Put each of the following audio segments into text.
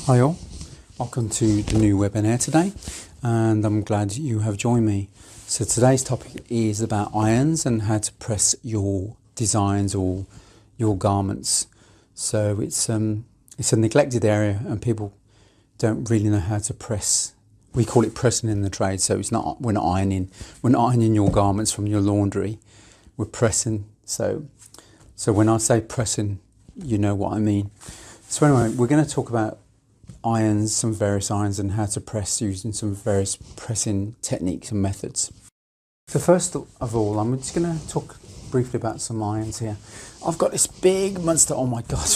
Hi all, welcome to the new webinar today, and I'm glad you have joined me. So today's topic is about irons and how to press your designs or your garments. So it's a neglected area and people don't really know how to press. We call it pressing in the trade. So we're not ironing your garments from your laundry. We're pressing. So when I say pressing, you know what I mean. So anyway, we're going to talk about irons, some various irons, and how to press using some various pressing techniques and methods. So first of all, I'm just going to talk briefly about some irons here. I've got this big monster. Oh my God,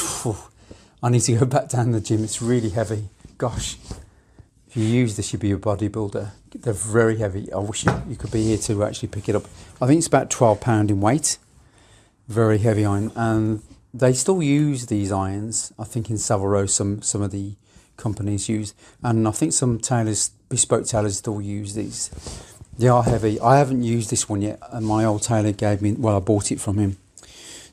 I need to go back down to the gym. It's really heavy. Gosh, if you use this, you'd be a bodybuilder. They're very heavy. I wish you could be here to actually pick it up. I think it's about 12 pounds in weight. Very heavy iron, and they still use these irons. I think in Savile Row, some of the companies use, and I think some tailors, bespoke tailors, still use these. They are heavy. I haven't used this one yet, and my old tailor gave me, well, I bought it from him.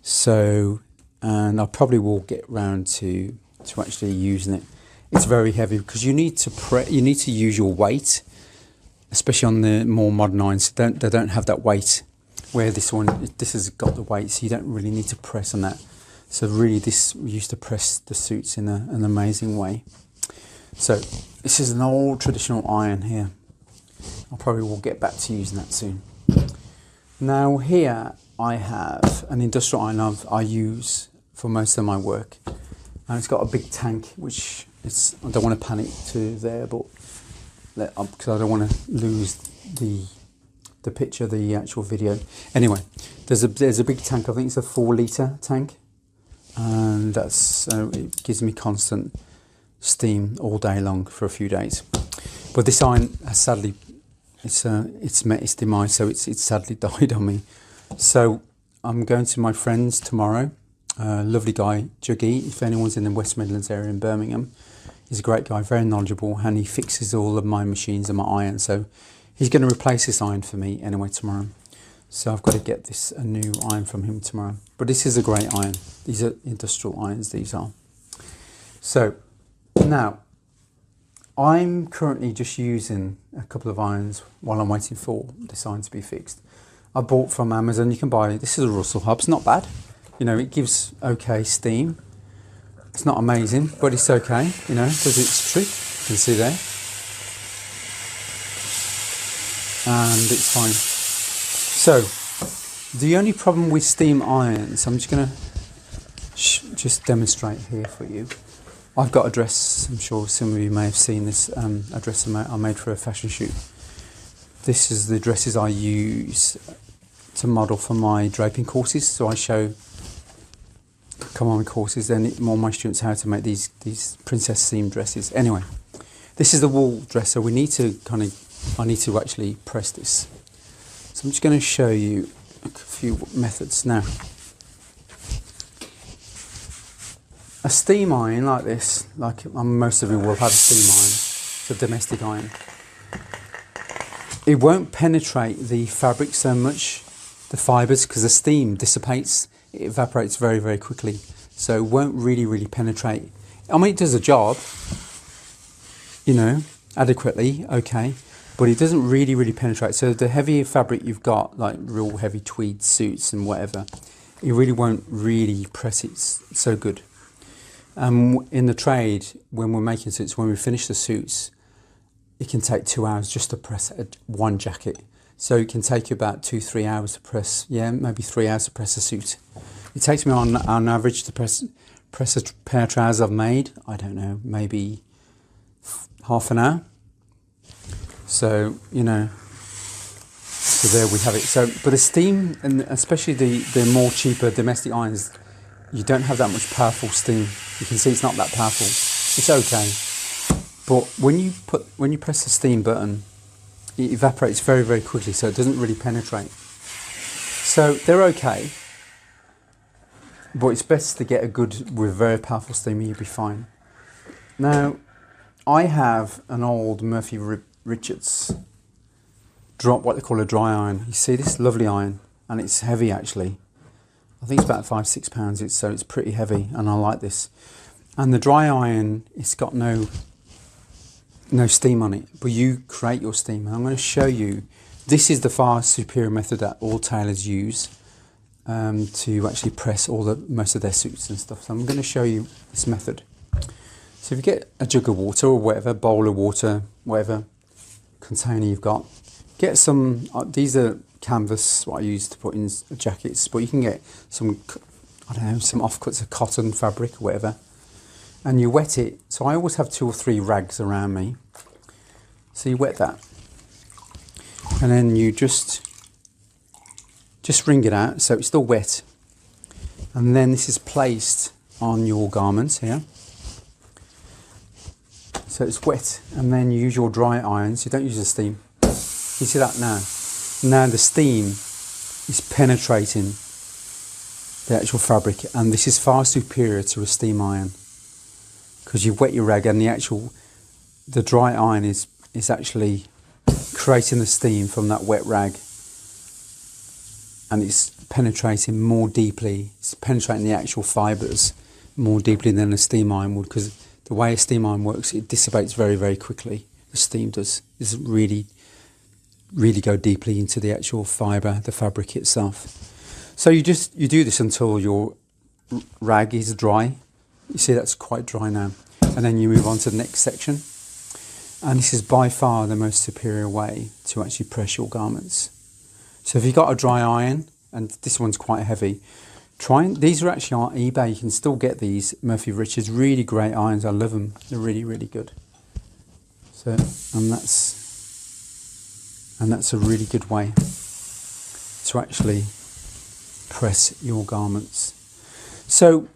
So, and I probably will get round to actually using it. It's very heavy because you need to use your weight, especially on the more modern irons. They don't have that weight. Where this has got the weight, so you don't really need to press on that. So really, this used to press the suits in an amazing way. So this is an old traditional iron here. I probably will get back to using that soon. Now here I have an industrial iron I use for most of my work, and it's got a big tank, which I don't want to panic to there, but because I don't want to lose the picture, the actual video. Anyway, there's a big tank. I think it's a 4-litre tank, and it gives me constant steam all day long for a few days. But this iron has sadly it's met its demise, so it's sadly died on me. So I'm going to my friend's tomorrow. Lovely guy, Juggy. If anyone's in the West Midlands area in Birmingham, he's a great guy, very knowledgeable, and he fixes all of my machines and my irons. So he's going to replace this iron for me anyway tomorrow. So I've got to get a new iron from him tomorrow. But this is a great iron. These are industrial irons, these are. So now, I'm currently just using a couple of irons while I'm waiting for this iron to be fixed. I bought from Amazon. You can buy, this is a Russell Hobbs, not bad. You know, it gives okay steam. It's not amazing, but it's okay, you know, does its trick. You can see there. And it's fine. So the only problem with steam irons, I'm just going to just demonstrate here for you. I've got a dress, I'm sure some of you may have seen this, a dress I made for a fashion shoot. This is the dresses I use to model for my draping courses. So I come on courses and all my students how to make these princess seam dresses. Anyway, this is the wool dress, so I need to actually press this. So I'm just going to show you a few methods now. A steam iron like this, like most of you will have a steam iron, it's a domestic iron. It won't penetrate the fabric so much, the fibres, because the steam dissipates, it evaporates very, very quickly. So it won't really penetrate. I mean, it does a job, you know, adequately, okay, but it doesn't really penetrate. So the heavier fabric you've got, like real heavy tweed suits and whatever, it really won't really press it so good. In the trade, when we're making suits, when we finish the suits, it can take 2 hours just to press one jacket. So it can take you about 2-3 hours to press, maybe 3 hours to press a suit. It takes me on average to press a pair of trousers I've made, I don't know, maybe half an hour. So, you know, so there we have it. So, but the steam, and especially the more cheaper domestic irons, you don't have that much powerful steam. You can see it's not that powerful. It's okay. But when you press the steam button, it evaporates very, very quickly, so it doesn't really penetrate. So they're okay. But it's best to get a good, with very powerful steam, you'll be fine. Now, I have an old Murphy Richards what they call a dry iron. You see this lovely iron, and it's heavy actually. I think it's about £5-6, so it's pretty heavy, and I like this. And the dry iron, it's got no steam on it, but you create your steam. And I'm going to show you, this is the far superior method that all tailors use to actually press most of their suits and stuff. So I'm going to show you this method. So if you get a jug of water or whatever, bowl of water, whatever container you've got, get some, these are canvas, what I use to put in jackets, but you can get some, I don't know, some offcuts of cotton fabric or whatever, and you wet it. So I always have 2 or 3 rags around me. So you wet that, and then you just wring it out so it's still wet, and then this is placed on your garments here. So it's wet, and then you use your dry irons. You don't use the steam. You see that now? Now the steam is penetrating the actual fabric, and this is far superior to a steam iron because you wet your rag, and the dry iron is actually creating the steam from that wet rag, and it's penetrating more deeply. It's penetrating the actual fibres more deeply than a steam iron would, because the way a steam iron works, it dissipates very, very quickly. The steam doesn't really go deeply into the actual fibre, the fabric itself. So you do this until your rag is dry. You see that's quite dry now. And then you move on to the next section. And this is by far the most superior way to actually press your garments. So if you've got a dry iron, and this one's quite heavy, these are actually on eBay. You can still get these, Murphy Richards, really great irons. I love them. They're really, really good. So, and that's a really good way to actually press your garments. So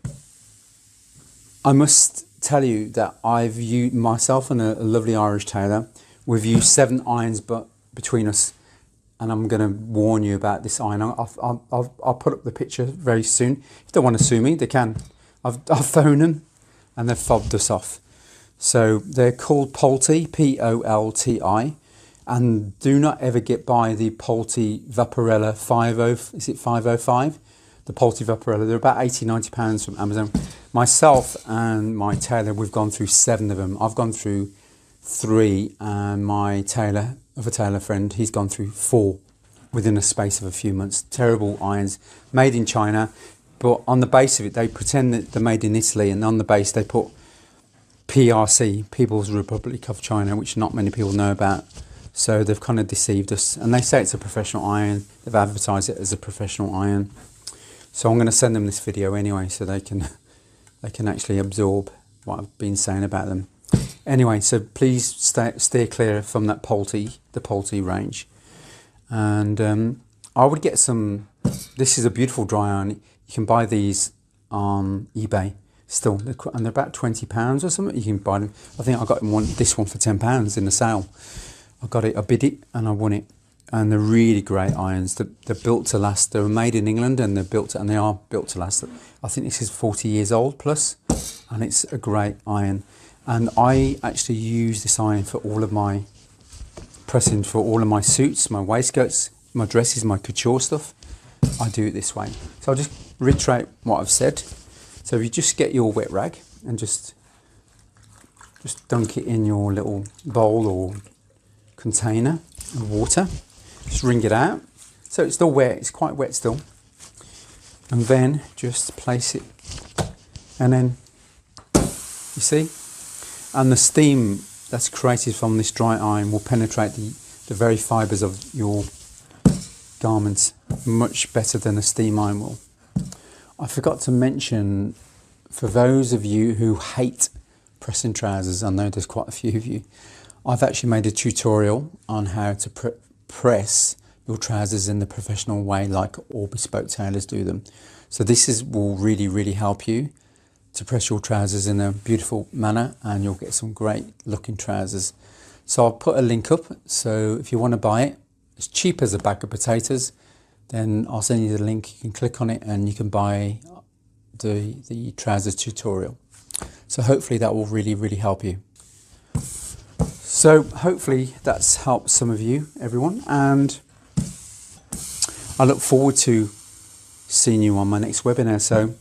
I must tell you that I've used, myself and a lovely Irish tailor, we've used 7 irons between us, and I'm going to warn you about this iron. I'll put up the picture very soon. If they want to sue me, they can. I've phoned them and they've fobbed us off. So they're called Polti, P-O-L-T-I, and do not ever get by the Polti Vaporella 505? The Polti Vaporella, they're about £80–90 from Amazon. Myself and my tailor, we've gone through 7 of them. I've gone through 3, and my tailor, of a tailor friend, he's gone through 4 within a space of a few months. Terrible irons, made in China, but on the base of it, they pretend that they're made in Italy, and on the base they put PRC, People's Republic of China, which not many people know about. So they've kind of deceived us, and they say it's a professional iron. They've advertised it as a professional iron. So I'm going to send them this video anyway, so they can actually absorb what I've been saying about them. Anyway, so please steer clear from that the Polti range. And I would get some, this is a beautiful dry iron. You can buy these on eBay still, and they're about £20 or something. You can buy them. I think I got this one for £10 in the sale. I bid it and I won it. And they're really great irons. They're built to last. They were made in England, and they are built to last. I think this is 40 years old plus, and it's a great iron. And I actually use this iron for all of my pressing, for all of my suits, my waistcoats, my dresses, my couture stuff. I do it this way. So I'll just reiterate what I've said. So if you just get your wet rag and just dunk it in your little bowl or container of water, just wring it out. So it's still wet, it's quite wet still. And then just place it, and then, you see? And the steam that's created from this dry iron will penetrate the very fibres of your garments much better than a steam iron will. I forgot to mention, for those of you who hate pressing trousers, I know there's quite a few of you, I've actually made a tutorial on how to press your trousers in the professional way, like all bespoke tailors do them. So this will really, really help you to press your trousers in a beautiful manner, and you'll get some great looking trousers. So I'll put a link up, so if you want to buy it, it's cheap as a bag of potatoes, then I'll send you the link. You can click on it and you can buy the trousers tutorial. So hopefully that will really, really help you. So hopefully that's helped some of you, everyone, and I look forward to seeing you on my next webinar. So